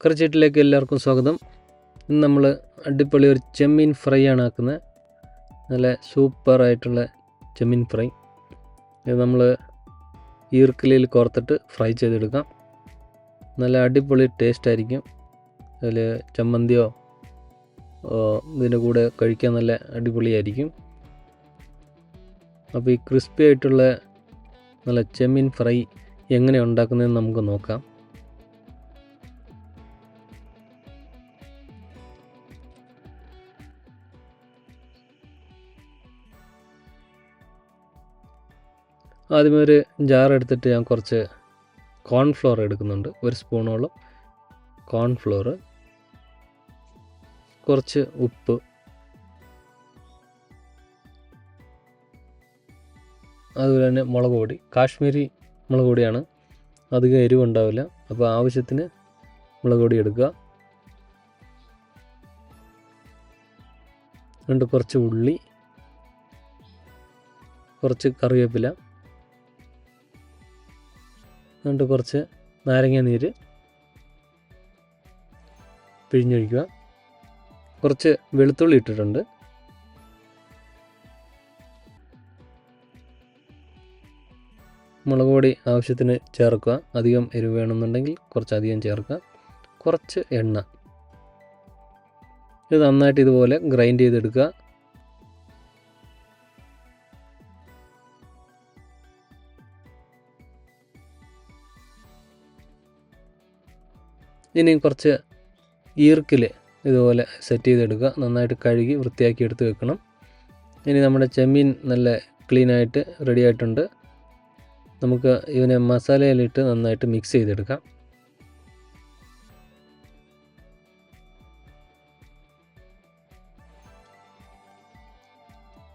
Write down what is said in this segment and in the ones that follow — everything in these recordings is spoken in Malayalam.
കറിച്ചീട്ടിലേക്ക് എല്ലാവർക്കും സ്വാഗതം. ഇന്ന് നമ്മൾ അടിപൊളി ഒരു ചെമ്മീൻ ഫ്രൈ ആണ് ആക്കുന്നത്. നല്ല സൂപ്പറായിട്ടുള്ള ചെമ്മീൻ ഫ്രൈ. ഇത് നമ്മൾ ഈർക്കിലിയിൽ കോർത്തിട്ട് ഫ്രൈ ചെയ്തെടുക്കാം. നല്ല അടിപൊളി ടേസ്റ്റ് ആയിരിക്കും. അതിൽ ചമ്മന്തിയോ ഇതിൻ്റെ കൂടെ കഴിക്കാൻ നല്ല അടിപൊളിയായിരിക്കും. അപ്പോൾ ഈ ക്രിസ്പി ആയിട്ടുള്ള നല്ല ചെമ്മീൻ ഫ്രൈ എങ്ങനെ ഉണ്ടാക്കുന്നതെന്ന് നമുക്ക് നോക്കാം. ആദ്യമേ ഒരു ജാർ എടുത്തിട്ട് ഞാൻ കുറച്ച് കോൺഫ്ലോർ എടുക്കുന്നുണ്ട്. 1 സ്പൂണോളം കോൺഫ്ലോർ, കുറച്ച് ഉപ്പ്, അതുപോലെ തന്നെ മുളക് പൊടി. കാശ്മീരി മുളക് പൊടിയാണ്, അധികം എരിവുണ്ടാവില്ല. അപ്പോൾ ആവശ്യത്തിന് മുളക് പൊടി എടുക്കുക. രണ്ട് കുറച്ച് ഉള്ളി, കുറച്ച് കറിവേപ്പില, എന്നിട്ട് കുറച്ച് നാരങ്ങ നീര് പിഴിഞ്ഞൊഴിക്കുക. കുറച്ച് വെളുത്തുള്ളി ഇട്ടിട്ടുണ്ട്. മുളക് പൊടി ആവശ്യത്തിന് ചേർക്കുക. അധികം എരിവ് വേണമെന്നുണ്ടെങ്കിൽ കുറച്ചധികം ചേർക്കുക. കുറച്ച് എണ്ണ. ഇത് നന്നായിട്ട് ഇതുപോലെ ഗ്രൈൻഡ് ചെയ്തെടുക്കുക. ഇനി കുറച്ച് ഈർക്കിൽ ഇതുപോലെ സെറ്റ് ചെയ്തെടുക്കുക. നന്നായിട്ട് കഴുകി വൃത്തിയാക്കി എടുത്ത് വെക്കണം. ഇനി നമ്മുടെ ചെമ്മീൻ നല്ല ക്ലീനായിട്ട് റെഡി ആയിട്ടുണ്ട്. നമുക്ക് ഇതിനെ മസാലയിലിട്ട് നന്നായിട്ട് മിക്സ് ചെയ്തെടുക്കാം.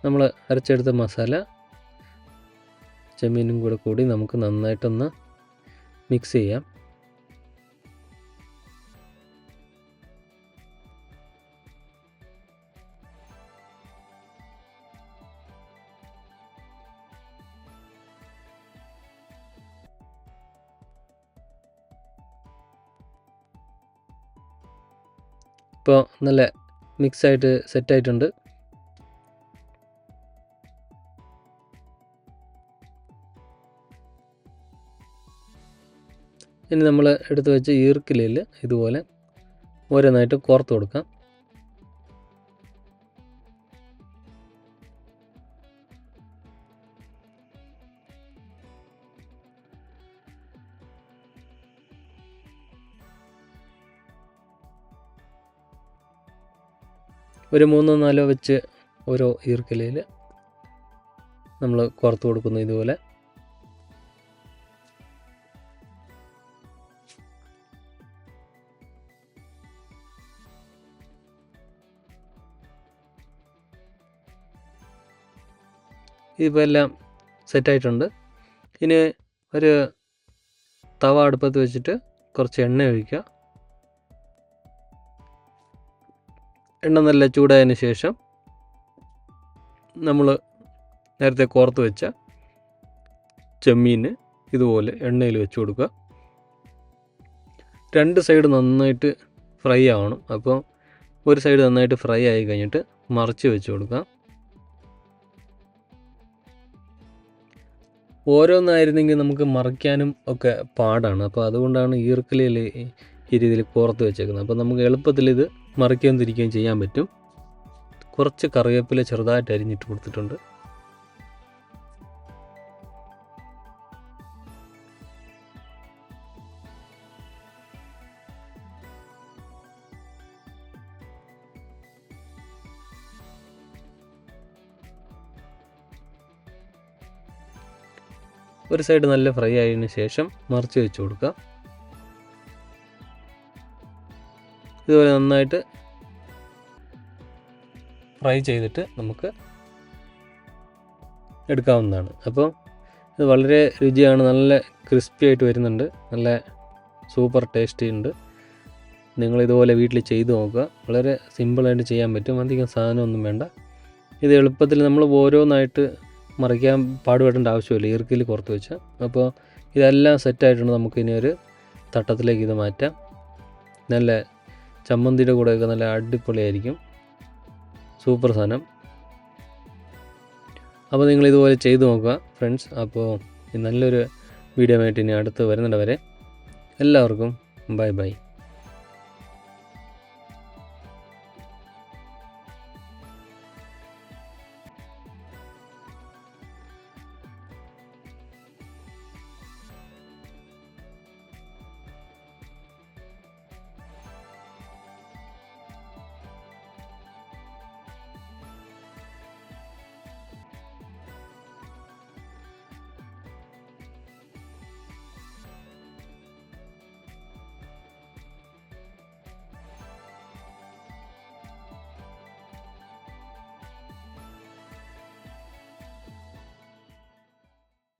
നമ്മൾ അരച്ചെടുത്ത മസാല ചെമ്മീനും കൂടി നമുക്ക് നന്നായിട്ടൊന്ന് മിക്സ് ചെയ്യാം. ഇപ്പോൾ നല്ല മിക്സായിട്ട് സെറ്റായിട്ടുണ്ട്. ഇനി നമ്മൾ എടുത്ത് വെച്ച ഈർക്കിലിൽ ഇതുപോലെ ഓരോന്നായിട്ട് കോർത്ത് കൊടുക്കാം. ഒരു 3-4 വെച്ച് ഓരോ ഈർക്കിലയിൽ നമ്മൾ കോർത്ത് കൊടുക്കുന്നു. ഇതുപോലെ ഇതിപ്പോൾ എല്ലാം സെറ്റായിട്ടുണ്ട്. ഇനി ഒരു തവ അടുപ്പത്ത് വെച്ചിട്ട് കുറച്ച് എണ്ണ ഒഴിക്കുക. എണ്ണ നല്ല ചൂടായതിന് ശേഷം നമ്മൾ നേരത്തെ കോർത്ത് വെച്ച ചെമ്മീൻ ഇതുപോലെ എണ്ണയിൽ വെച്ച് കൊടുക്കുക. 2 സൈഡ് നന്നായിട്ട് ഫ്രൈ ആവണം. അപ്പോൾ ഒരു സൈഡ് നന്നായിട്ട് ഫ്രൈ ആയി കഴിഞ്ഞിട്ട് മറിച്ച് വെച്ച് കൊടുക്കുക. ഓരോന്നായിരുന്നെങ്കിൽ നമുക്ക് മറിക്കാനും ഒക്കെ പാടാണ്. അപ്പോൾ അതുകൊണ്ടാണ് ഈർക്കിലിൽ ഈ രീതിയിൽ കോർത്ത് വെച്ചേക്കുന്നത്. അപ്പോൾ നമുക്ക് എളുപ്പത്തിൽ ഇത് മറിക്കുകയും തിരിക്കുകയും ചെയ്യാൻ പറ്റും. കുറച്ച് കറിവേപ്പില ചെറുതായിട്ട് അരിഞ്ഞിട്ട് കൊടുത്തിട്ടുണ്ട്. ഒരു സൈഡ് നല്ല ഫ്രൈ ആയതിനു ശേഷം മറിച്ച് വെച്ച് കൊടുക്കുക. ഇതുപോലെ നന്നായിട്ട് ഫ്രൈ ചെയ്തിട്ട് നമുക്ക് എടുക്കാവുന്നതാണ്. അപ്പോൾ ഇത് വളരെ രുചിയാണ്. നല്ല ക്രിസ്പി ആയിട്ട് വരുന്നുണ്ട്. നല്ല സൂപ്പർ ടേസ്റ്റി ഉണ്ട്. നിങ്ങളിതുപോലെ വീട്ടിൽ ചെയ്ത് നോക്കുക. വളരെ സിമ്പിളായിട്ട് ചെയ്യാൻ പറ്റും. അധികം സാധനമൊന്നും വേണ്ട. ഇത് എളുപ്പത്തിൽ നമ്മൾ ഓരോന്നായിട്ട് മറിക്കാൻ പാടുപെടേണ്ട ആവശ്യമില്ല. ഈർക്കിൽ കോർത്ത് വെച്ചാൽ. അപ്പോൾ ഇതെല്ലാം സെറ്റായിട്ടുണ്ട്. നമുക്കിനി ഒരു തട്ടത്തിലേക്ക് ഇത് മാറ്റാം. നല്ല ചമ്മന്തിയുടെ കൂടെയൊക്കെ നല്ല അടിപൊളിയായിരിക്കും. സൂപ്പർ സാധനം. അപ്പോൾ നിങ്ങളിതുപോലെ ചെയ്തു നോക്കുക ഫ്രണ്ട്സ്. അപ്പോൾ നല്ലൊരു വീഡിയോ ആയിട്ട് ഇനി അടുത്ത് വരുന്നുണ്ട് വരെ എല്ലാവർക്കും ബൈ ബൈ.